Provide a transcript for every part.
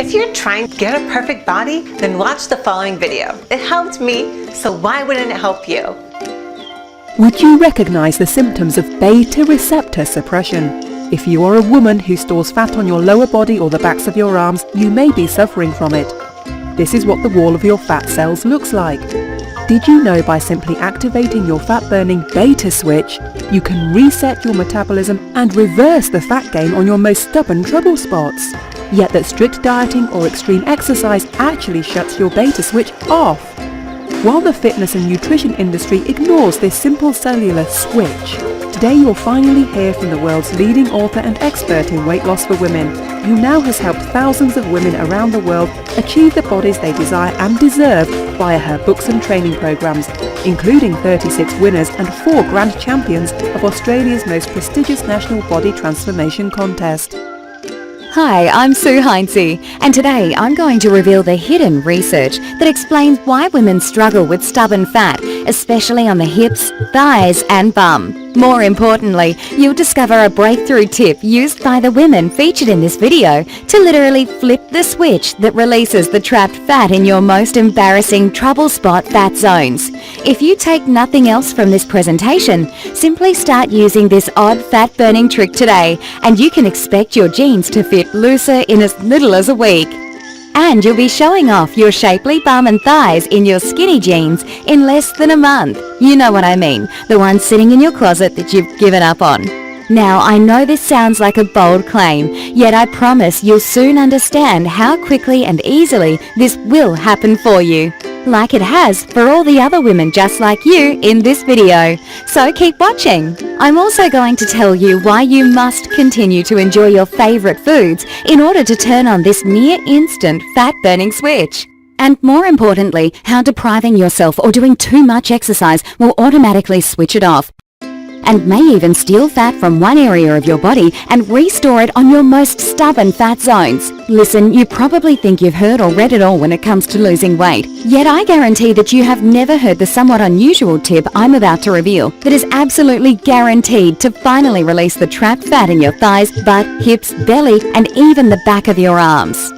If you're trying to get a perfect body, then watch the following video. It helped me, so why wouldn't it help you? Would you recognize the symptoms of beta receptor suppression? If you are a woman who stores fat on your lower body or the backs of your arms, you may be suffering from it. This is what the wall of your fat cells looks like. Did you know by simply activating your fat-burning beta switch, you can reset your metabolism and reverse the fat gain on your most stubborn trouble spots? Yet that strict dieting or extreme exercise actually shuts your beta switch off. While the fitness and nutrition industry ignores this simple cellular switch, today you'll finally hear from the world's leading author and expert in weight loss for women, who now has helped thousands of women around the world achieve the bodies they desire and deserve via her books and training programs, including 36 winners and 4 grand champions of Australia's most prestigious national body transformation contest. Hi, I'm Sue Heinze, and today I'm going to reveal the hidden research that explains why women struggle with stubborn fat, especially on the hips, thighs and bum. More importantly, you'll discover a breakthrough tip used by the women featured in this video to literally flip the switch that releases the trapped fat in your most embarrassing trouble spot fat zones. If you take nothing else from this presentation, simply start using this odd fat burning trick today and you can expect your jeans to fit looser in as little as a week. And you'll be showing off your shapely bum and thighs in your skinny jeans in less than a month. You know what I mean, the ones sitting in your closet that you've given up on. Now, I know this sounds like a bold claim, yet I promise you'll soon understand how quickly and easily this will happen for you, like it has for all the other women just like you in this video. So keep watching. I'm also going to tell you why you must continue to enjoy your favorite foods in order to turn on this near-instant fat-burning switch. And more importantly, how depriving yourself or doing too much exercise will automatically switch it off, and may even steal fat from one area of your body and restore it on your most stubborn fat zones. Listen, you probably think you've heard or read it all when it comes to losing weight. Yet I guarantee that you have never heard the somewhat unusual tip I'm about to reveal that is absolutely guaranteed to finally release the trapped fat in your thighs, butt, hips, belly, and even the back of your arms.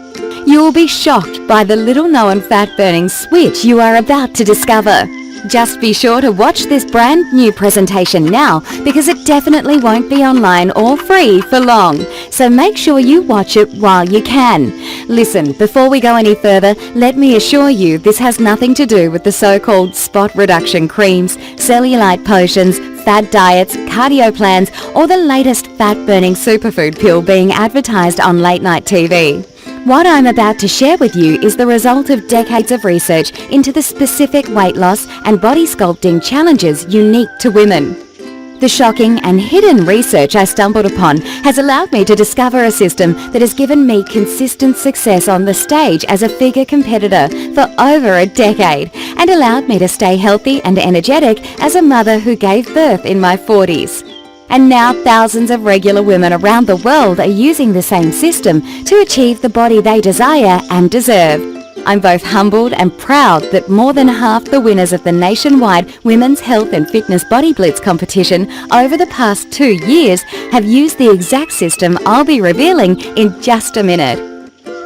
You will be shocked by the little-known fat-burning switch you are about to discover. Just be sure to watch this brand new presentation now because it definitely won't be online or free for long. So make sure you watch it while you can. Listen, before we go any further, let me assure you this has nothing to do with the so-called spot reduction creams, cellulite potions, fad diets, cardio plans, or the latest fat-burning superfood pill being advertised on late-night TV. What I'm about to share with you is the result of decades of research into the specific weight loss and body sculpting challenges unique to women. The shocking and hidden research I stumbled upon has allowed me to discover a system that has given me consistent success on the stage as a figure competitor for over a decade and allowed me to stay healthy and energetic as a mother who gave birth in my 40s. And now thousands of regular women around the world are using the same system to achieve the body they desire and deserve. I'm both humbled and proud that more than half the winners of the nationwide Women's Health and Fitness Body Blitz competition over the past 2 years have used the exact system I'll be revealing in just a minute.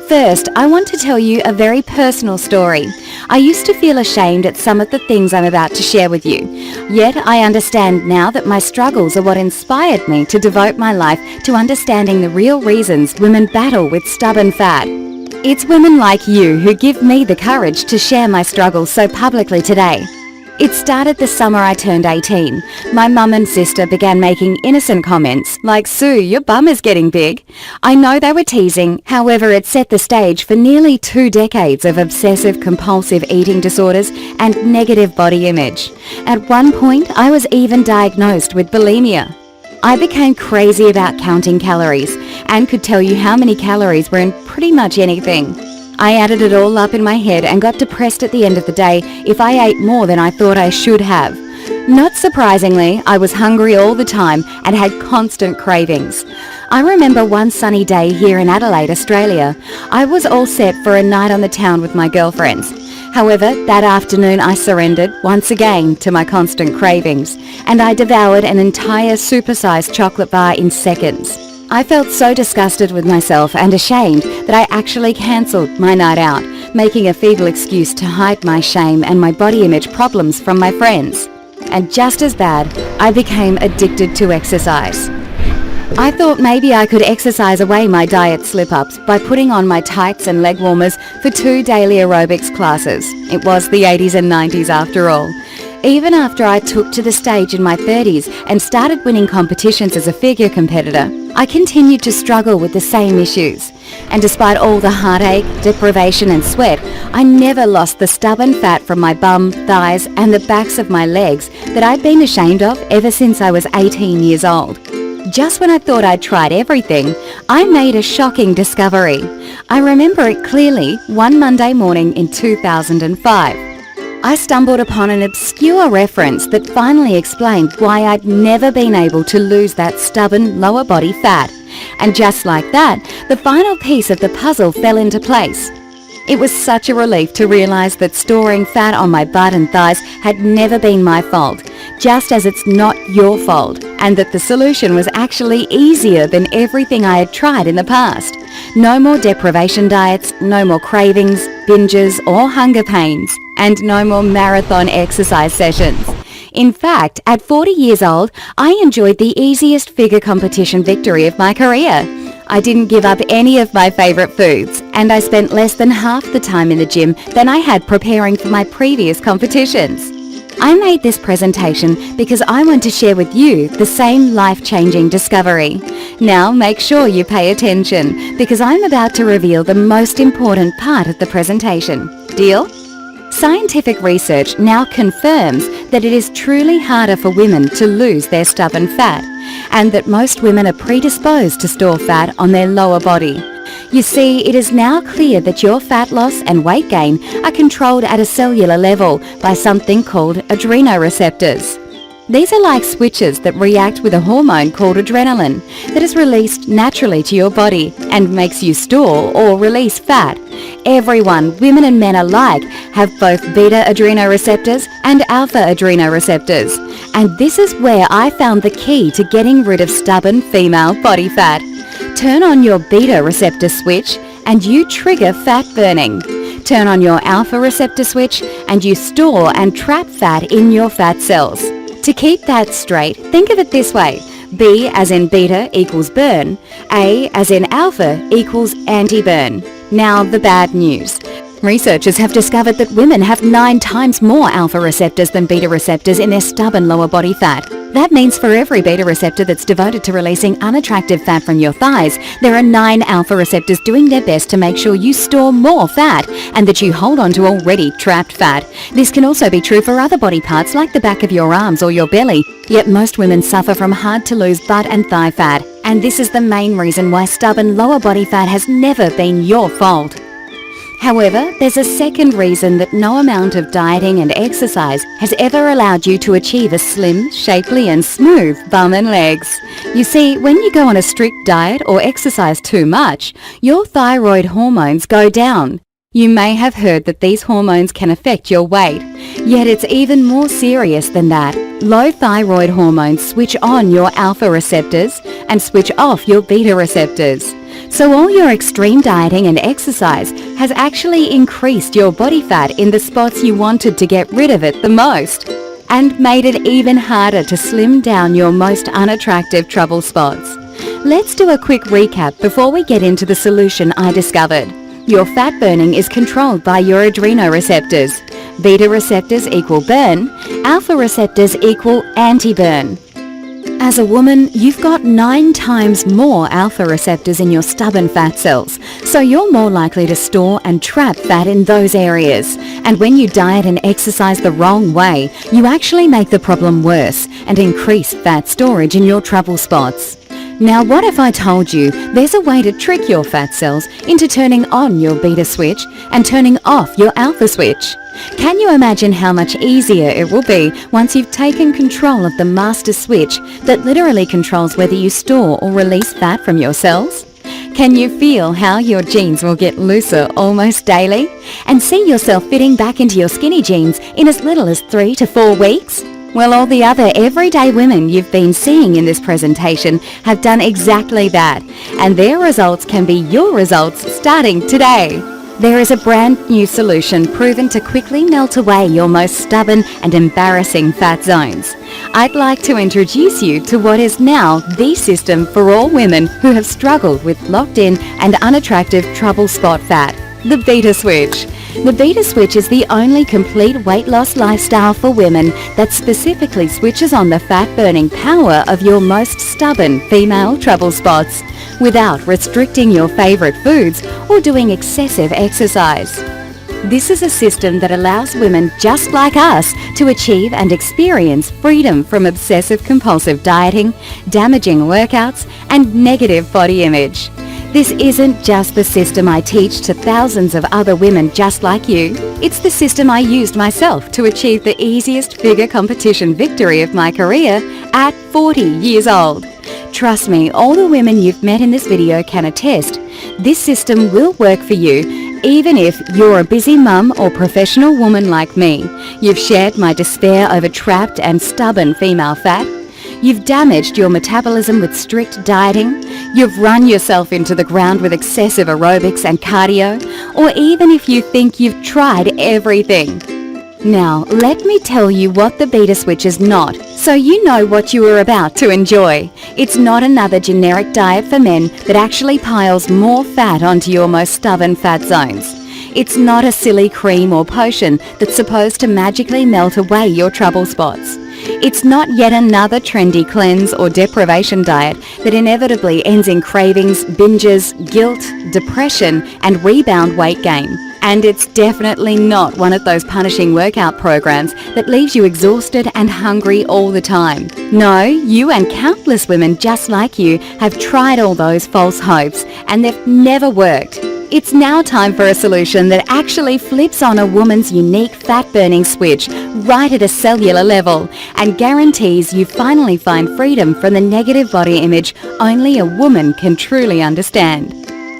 First, I want to tell you a very personal story. I used to feel ashamed at some of the things I'm about to share with you. Yet I understand now that my struggles are what inspired me to devote my life to understanding the real reasons women battle with stubborn fat. It's women like you who give me the courage to share my struggles so publicly today. It started the summer I turned 18. My mum and sister began making innocent comments like, "Sue, your bum is getting big." I know they were teasing, however it set the stage for nearly 2 decades of obsessive compulsive eating disorders and negative body image. At one point, I was even diagnosed with bulimia. I became crazy about counting calories and could tell you how many calories were in pretty much anything. I added it all up in my head and got depressed at the end of the day if I ate more than I thought I should have. Not surprisingly, I was hungry all the time and had constant cravings. I remember one sunny day here in Adelaide, Australia. I was all set for a night on the town with my girlfriends. However, that afternoon I surrendered once again to my constant cravings and I devoured an entire supersized chocolate bar in seconds. I felt so disgusted with myself and ashamed that I actually cancelled my night out, making a feeble excuse to hide my shame and my body image problems from my friends. And just as bad, I became addicted to exercise. I thought maybe I could exercise away my diet slip-ups by putting on my tights and leg warmers for 2 daily aerobics classes. It was the 80s and 90s after all. Even after I took to the stage in my 30s and started winning competitions as a figure competitor, I continued to struggle with the same issues. And despite all the heartache, deprivation and sweat, I never lost the stubborn fat from my bum, thighs and the backs of my legs that I'd been ashamed of ever since I was 18 years old. Just when I thought I'd tried everything, I made a shocking discovery. I remember it clearly one Monday morning in 2005. I stumbled upon an obscure reference that finally explained why I'd never been able to lose that stubborn lower body fat. And just like that, the final piece of the puzzle fell into place. It was such a relief to realise that storing fat on my butt and thighs had never been my fault, just as it's not your fault, and that the solution was actually easier than everything I had tried in the past. No more deprivation diets, no more cravings, binges or hunger pains, and no more marathon exercise sessions. In fact, at 40 years old, I enjoyed the easiest figure competition victory of my career. I didn't give up any of my favourite foods, and I spent less than half the time in the gym than I had preparing for my previous competitions. I made this presentation because I want to share with you the same life-changing discovery. Now make sure you pay attention, because I'm about to reveal the most important part of the presentation. Deal? Scientific research now confirms that it is truly harder for women to lose their stubborn fat, and that most women are predisposed to store fat on their lower body. You see, it is now clear that your fat loss and weight gain are controlled at a cellular level by something called adrenoreceptors. These are like switches that react with a hormone called adrenaline that is released naturally to your body and makes you store or release fat. Everyone, women and men alike, have both beta adrenoreceptors and alpha adrenoreceptors. And this is where I found the key to getting rid of stubborn female body fat. Turn on your beta receptor switch and you trigger fat burning. Turn on your alpha receptor switch and you store and trap fat in your fat cells. To keep that straight, think of it this way. B as in beta equals burn. A as in alpha equals anti-burn. Now the bad news. Researchers have discovered that women have 9 times more alpha receptors than beta receptors in their stubborn lower body fat. That means for every beta receptor that's devoted to releasing unattractive fat from your thighs, there are 9 alpha receptors doing their best to make sure you store more fat and that you hold on to already trapped fat. This can also be true for other body parts like the back of your arms or your belly. Yet most women suffer from hard to lose butt and thigh fat, and this is the main reason why stubborn lower body fat has never been your fault. However, there's a second reason that no amount of dieting and exercise has ever allowed you to achieve a slim, shapely and smooth bum and legs. You see, when you go on a strict diet or exercise too much, your thyroid hormones go down. You may have heard that these hormones can affect your weight, yet it's even more serious than that. Low thyroid hormones switch on your alpha receptors and switch off your beta receptors. So all your extreme dieting and exercise has actually increased your body fat in the spots you wanted to get rid of it the most, and made it even harder to slim down your most unattractive trouble spots. Let's do a quick recap before we get into the solution I discovered. Your fat burning is controlled by your adrenoreceptors. Beta receptors equal burn, alpha receptors equal anti-burn. As a woman, you've got 9 times more alpha receptors in your stubborn fat cells, so you're more likely to store and trap fat in those areas. And when you diet and exercise the wrong way, you actually make the problem worse and increase fat storage in your trouble spots. Now what if I told you there's a way to trick your fat cells into turning on your beta switch and turning off your alpha switch? Can you imagine how much easier it will be once you've taken control of the master switch that literally controls whether you store or release fat from your cells? Can you feel how your jeans will get looser almost daily and see yourself fitting back into your skinny jeans in as little as 3 to 4 weeks? Well, all the other everyday women you've been seeing in this presentation have done exactly that, and their results can be your results starting today. There is a brand new solution proven to quickly melt away your most stubborn and embarrassing fat zones. I'd like to introduce you to what is now the system for all women who have struggled with locked-in and unattractive trouble spot fat, the Beta Switch. The Beta Switch is the only complete weight loss lifestyle for women that specifically switches on the fat-burning power of your most stubborn female trouble spots, without restricting your favorite foods or doing excessive exercise. This is a system that allows women just like us to achieve and experience freedom from obsessive compulsive dieting, damaging workouts, and negative body image. This isn't just the system I teach to thousands of other women just like you. It's the system I used myself to achieve the easiest figure competition victory of my career at 40 years old. Trust me, all the women you've met in this video can attest. This system will work for you, even if you're a busy mum or professional woman like me. You've shared my despair over trapped and stubborn female fat. You've damaged your metabolism with strict dieting. You've run yourself into the ground with excessive aerobics and cardio. Or even if you think you've tried everything. Now, let me tell you what the Beta Switch is not, so you know what you are about to enjoy. It's not another generic diet for men that actually piles more fat onto your most stubborn fat zones. It's not a silly cream or potion that's supposed to magically melt away your trouble spots. It's not yet another trendy cleanse or deprivation diet that inevitably ends in cravings, binges, guilt, depression, and rebound weight gain. And it's definitely not one of those punishing workout programs that leaves you exhausted and hungry all the time. No, you and countless women just like you have tried all those false hopes and they've never worked. It's now time for a solution that actually flips on a woman's unique fat-burning switch right at a cellular level and guarantees you finally find freedom from the negative body image only a woman can truly understand.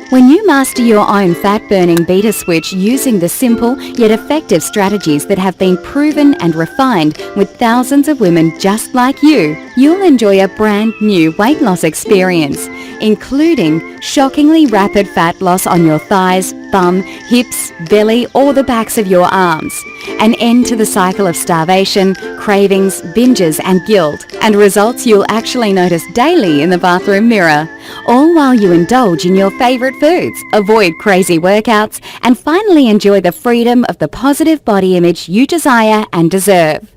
When you master your own fat-burning Beta Switch using the simple yet effective strategies that have been proven and refined with thousands of women just like you, you'll enjoy a brand new weight loss experience, including shockingly rapid fat loss on your thighs, bum, hips, belly, or the backs of your arms, an end to the cycle of starvation, cravings, binges, and guilt, and results you'll actually notice daily in the bathroom mirror, all while you indulge in your favorite foods, avoid crazy workouts, and finally enjoy the freedom of the positive body image you desire and deserve.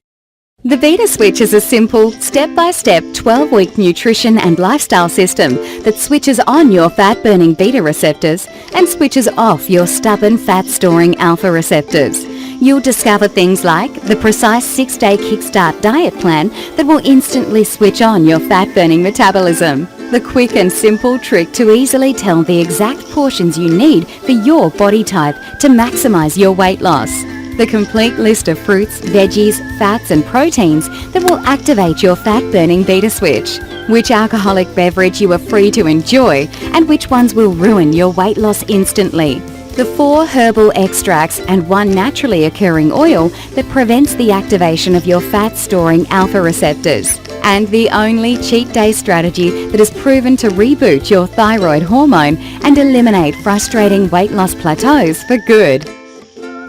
The Beta Switch is a simple, step-by-step 12-week nutrition and lifestyle system that switches on your fat-burning beta receptors and switches off your stubborn fat-storing alpha receptors. You'll discover things like the precise 6-day kickstart diet plan that will instantly switch on your fat-burning metabolism, the quick and simple trick to easily tell the exact portions you need for your body type to maximize your weight loss, the complete list of fruits, veggies, fats and proteins that will activate your fat-burning Beta Switch, which alcoholic beverage you are free to enjoy and which ones will ruin your weight loss instantly, the 4 herbal extracts and 1 naturally occurring oil that prevents the activation of your fat-storing alpha receptors, and the only cheat day strategy that is proven to reboot your thyroid hormone and eliminate frustrating weight loss plateaus for good.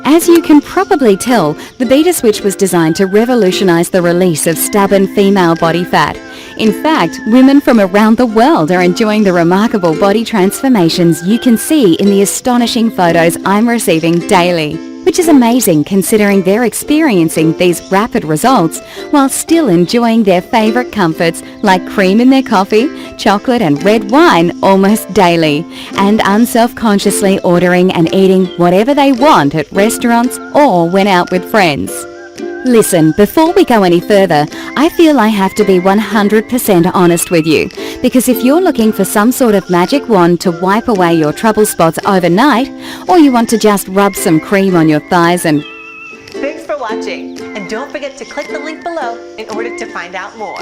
As you can probably tell, the Beta Switch was designed to revolutionize the release of stubborn female body fat. In fact, women from around the world are enjoying the remarkable body transformations you can see in the astonishing photos I'm receiving daily, which is amazing considering they're experiencing these rapid results while still enjoying their favorite comforts like cream in their coffee, chocolate and red wine almost daily, and unself-consciously ordering and eating whatever they want at restaurants or when out with friends. Listen, before we go any further, I feel I have to be 100% honest with you, because if you're looking for some sort of magic wand to wipe away your trouble spots overnight, or you want to just rub some cream on your thighs and... Thanks for watching, and don't forget to click the link below in order to find out more.